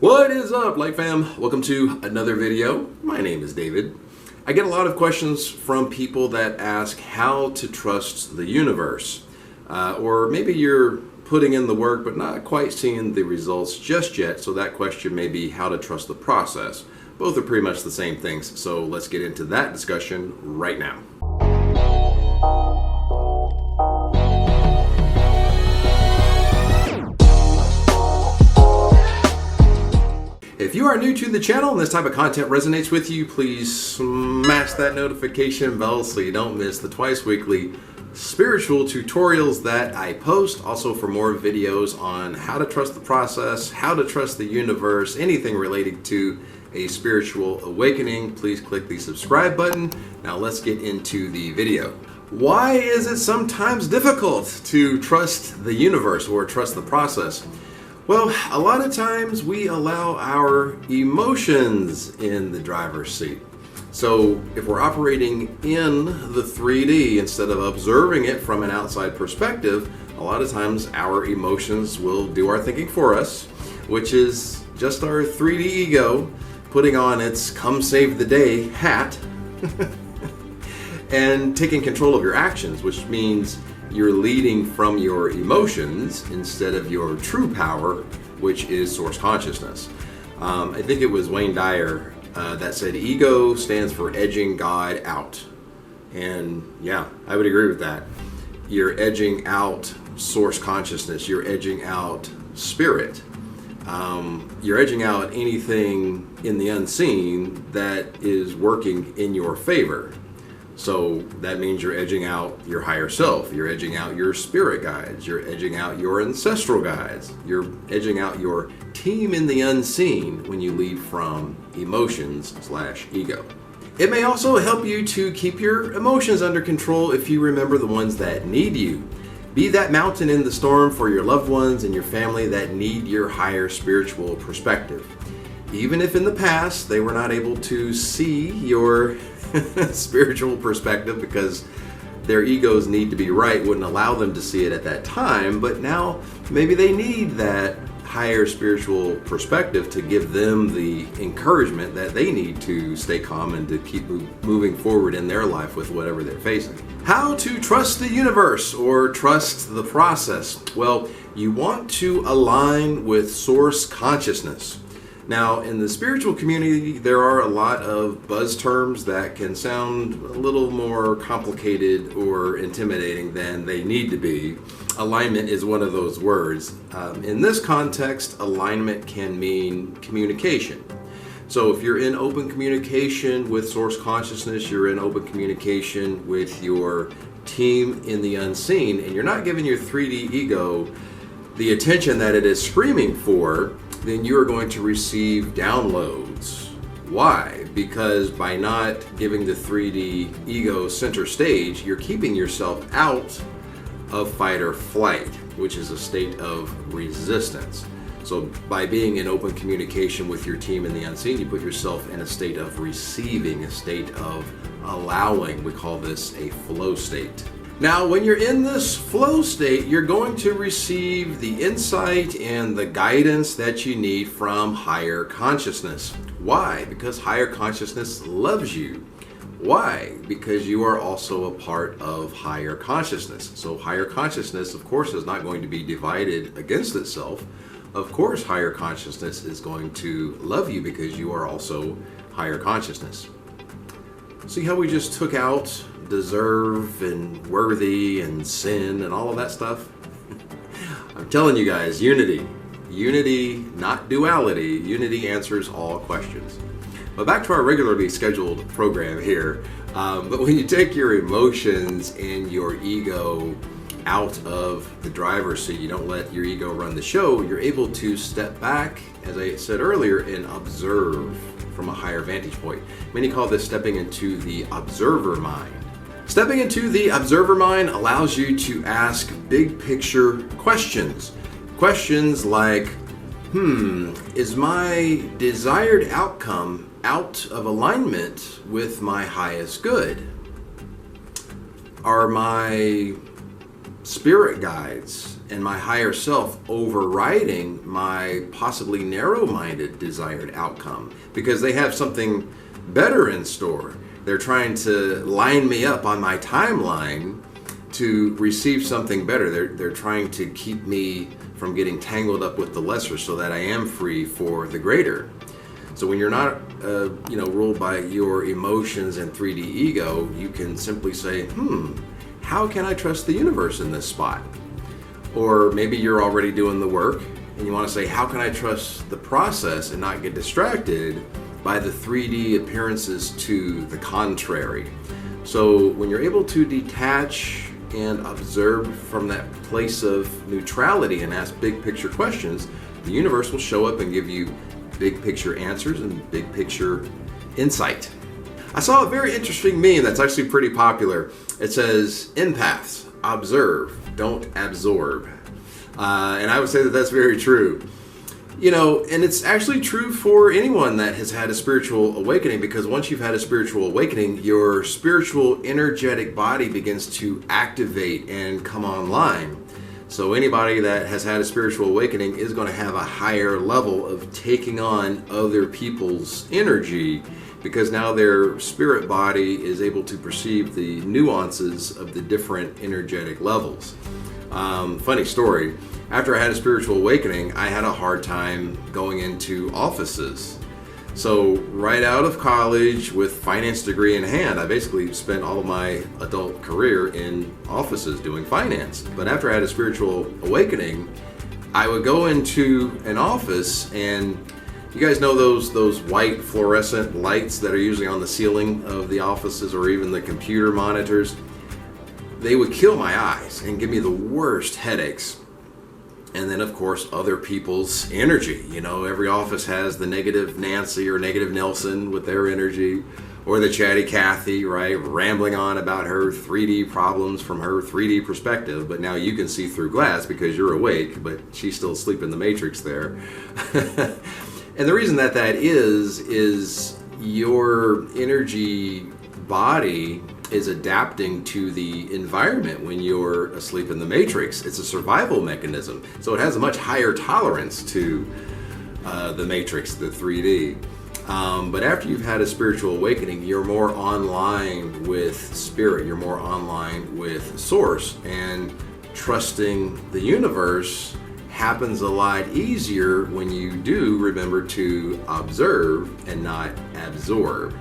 What is up, Light Fam? Welcome to another video. My name is David. I get a lot of questions from people that ask how to trust the universe. Or maybe you're putting in the work but not quite seeing the results just yet, so that question may be how to trust the process. Both are pretty much the same things, so let's get into that discussion right now. If you are new to the channel and this type of content resonates with you, please smash that notification bell so you don't miss the twice weekly spiritual tutorials that I post. Also for more videos on how to trust the process, how to trust the universe, anything related to a spiritual awakening, please click the subscribe button. Now let's get into the video. Why is it sometimes difficult to trust the universe or trust the process? Well, a lot of times we allow our emotions in the driver's seat. So if we're operating in the 3D instead of observing it from an outside perspective, a lot of times our emotions will do our thinking for us, which is just our 3D ego putting on its come save the day hat and taking control of your actions, which means you're leading from your emotions instead of your true power, which is source consciousness. I think it was Wayne Dyer that said ego stands for edging God out. And yeah, I would agree with that. You're edging out source consciousness. You're edging out spirit. You're edging out anything in the unseen that is working in your favor. So that means you're edging out your higher self, you're edging out your spirit guides, you're edging out your ancestral guides, you're edging out your team in the unseen when you lead from emotions/ego. It may also help you to keep your emotions under control if you remember the ones that need you. Be that mountain in the storm for your loved ones and your family that need your higher spiritual perspective. Even if in the past they were not able to see your spiritual perspective because their egos need to be right, wouldn't allow them to see it at that time, but now maybe they need that higher spiritual perspective to give them the encouragement that they need to stay calm and to keep moving forward in their life with whatever they're facing. How to trust the universe or trust the process? Well, you want to align with source consciousness. Now, in the spiritual community, there are a lot of buzz terms that can sound a little more complicated or intimidating than they need to be. Alignment is one of those words. In this context, alignment can mean communication. So if you're in open communication with source consciousness, you're in open communication with your team in the unseen, and you're not giving your 3D ego the attention that it is screaming for, then you are going to receive downloads. Why? Because by not giving the 3D ego center stage, you're keeping yourself out of fight or flight, which is a state of resistance. So by being in open communication with your team in the unseen, you put yourself in a state of receiving, a state of allowing. We call this a flow state. Now, when you're in this flow state, you're going to receive the insight and the guidance that you need from higher consciousness. Why? Because higher consciousness loves you. Why? Because you are also a part of higher consciousness. So higher consciousness, of course, is not going to be divided against itself. Of course, higher consciousness is going to love you because you are also higher consciousness. See how we just took out deserve and worthy and sin and all of that stuff? I'm telling you guys, unity. Unity, not duality. Unity answers all questions. But back to our regularly scheduled program here. But when you take your emotions and your ego out of the driver's seat, you don't let your ego run the show, you're able to step back, as I said earlier, and observe from a higher vantage point. Many call this stepping into the observer mind. Stepping into the observer mind allows you to ask big picture questions. Questions like, is my desired outcome out of alignment with my highest good? Are my spirit guides and my higher self overriding my possibly narrow-minded desired outcome because they have something better in store. They're trying to line me up on my timeline to receive something better. They're trying to keep me from getting tangled up with the lesser so that I am free for the greater. So when you're not ruled by your emotions and 3D ego, you can simply say, how can I trust the universe in this spot? Or maybe you're already doing the work and you want to say, how can I trust the process and not get distracted by the 3D appearances to the contrary? So when you're able to detach and observe from that place of neutrality and ask big picture questions, the universe will show up and give you big picture answers and big picture insight. I saw a very interesting meme that's actually pretty popular. It says, empaths, observe, don't absorb. And I would say that that's very true. And it's actually true for anyone that has had a spiritual awakening, because once you've had a spiritual awakening, your spiritual energetic body begins to activate and come online. So anybody that has had a spiritual awakening is going to have a higher level of taking on other people's energy, because now their spirit body is able to perceive the nuances of the different energetic levels. Funny story. After I had a spiritual awakening, I had a hard time going into offices. So right out of college with finance degree in hand, I basically spent all of my adult career in offices doing finance. But after I had a spiritual awakening, I would go into an office, and you guys know those white fluorescent lights that are usually on the ceiling of the offices or even the computer monitors? They would kill my eyes and give me the worst headaches. And then, of course, other people's energy. Every office has the negative Nancy or negative Nelson with their energy, or the chatty Kathy, right, rambling on about her 3D problems from her 3D perspective. But now you can see through glass because you're awake, but she's still asleep in the matrix there. And the reason that is your energy body is adapting to the environment when you're asleep in the matrix. It's a survival mechanism. So it has a much higher tolerance to the matrix, the 3D. But after you've had a spiritual awakening, you're more online with spirit. You're more online with source. And trusting the universe happens a lot easier when you do remember to observe and not absorb.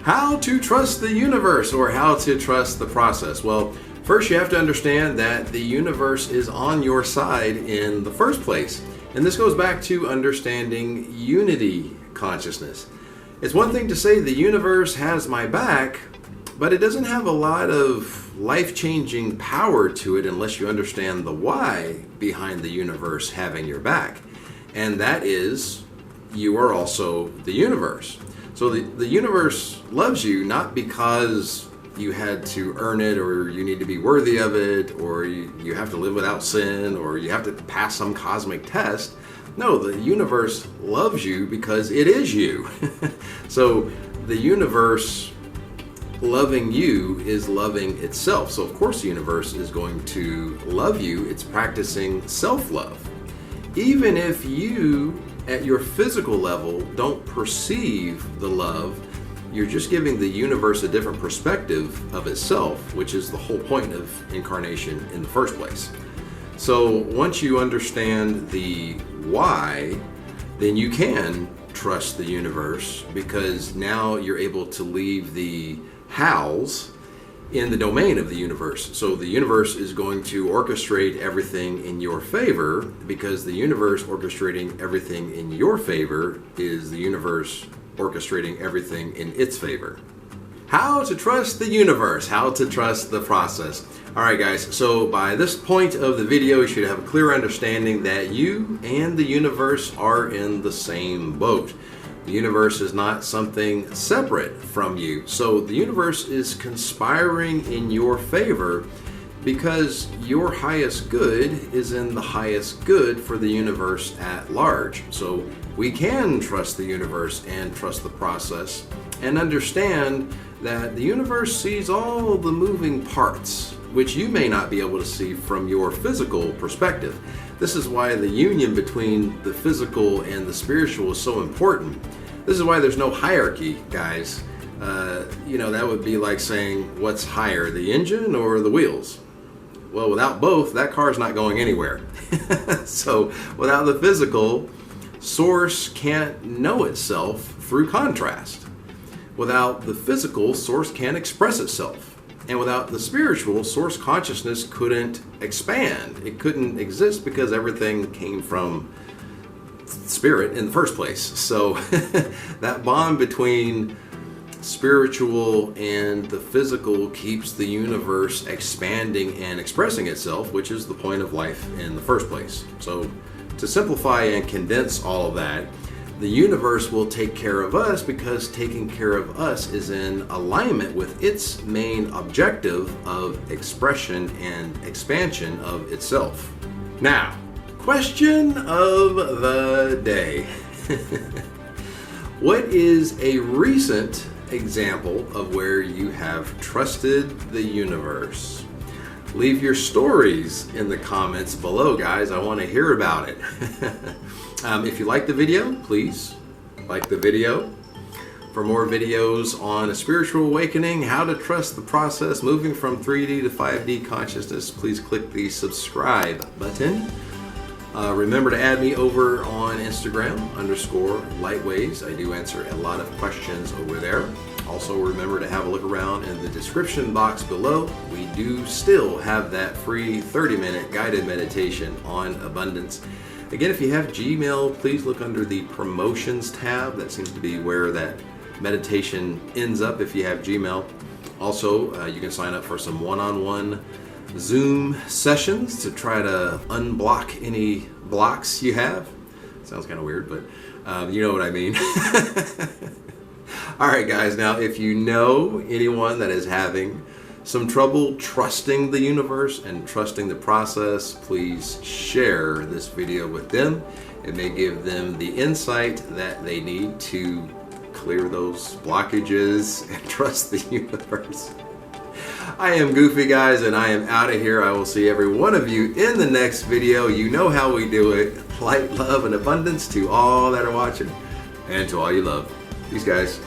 How to trust the universe, or how to trust the process? Well, first you have to understand that the universe is on your side in the first place. And this goes back to understanding unity consciousness. It's one thing to say the universe has my back, but it doesn't have a lot of life-changing power to it unless you understand the why behind the universe having your back. And that is, you are also the universe. So the universe loves you not because you had to earn it, or you need to be worthy of it, or you have to live without sin, or you have to pass some cosmic test. No, the universe loves you because it is you. So the universe loving you is loving itself. So of course the universe is going to love you. It's practicing self-love. Even if you at your physical level don't perceive the love, you're just giving the universe a different perspective of itself, which is the whole point of incarnation in the first place. So once you understand the why, then you can trust the universe, because now you're able to leave the hows in the domain of the universe. So the universe is going to orchestrate everything in your favor, because the universe orchestrating everything in your favor is the universe orchestrating everything in its favor. How to trust the universe, how to trust the process. All right, guys, so by this point of the video, you should have a clear understanding that you and the universe are in the same boat. The universe is not something separate from you. So the universe is conspiring in your favor because your highest good is in the highest good for the universe at large. So we can trust the universe and trust the process and understand that the universe sees all the moving parts. which you may not be able to see from your physical perspective. This is why the union between the physical and the spiritual is so important. This is why there's no hierarchy, guys. That would be like saying, what's higher, the engine or the wheels? Well, without both, that car's not going anywhere. So without the physical, Source can't know itself through contrast. Without the physical, Source can't express itself. And without the spiritual, Source consciousness couldn't expand. It couldn't exist because everything came from Spirit in the first place. So that bond between spiritual and the physical keeps the universe expanding and expressing itself, which is the point of life in the first place. So to simplify and condense all of that, the universe will take care of us because taking care of us is in alignment with its main objective of expression and expansion of itself. Now, question of the day. What is a recent example of where you have trusted the universe? Leave your stories in the comments below, guys. I want to hear about it. If you like the video, please like the video. For more videos on a spiritual awakening, how to trust the process, moving from 3D to 5D consciousness, please click the subscribe button. Remember to add me over on Instagram _Lightways. I do answer a lot of questions over there. Also remember to have a look around in the description box below. We do still have that free 30-minute guided meditation on abundance. Again, if you have Gmail, please look under the promotions tab. That seems to be where that meditation ends up if you have Gmail. Also, you can sign up for some one-on-one Zoom sessions to try to unblock any blocks you have. Sounds kind of weird, but you know what I mean. All right, guys. Now, if you know anyone that is having some trouble trusting the universe and trusting the process, please share this video with them. It may give them the insight that they need to clear those blockages and trust the universe. I am Goofy, guys, and I am out of here. I will see every one of you in the next video. You know how we do it. Light, love, and abundance to all that are watching and to all you love. Peace, guys.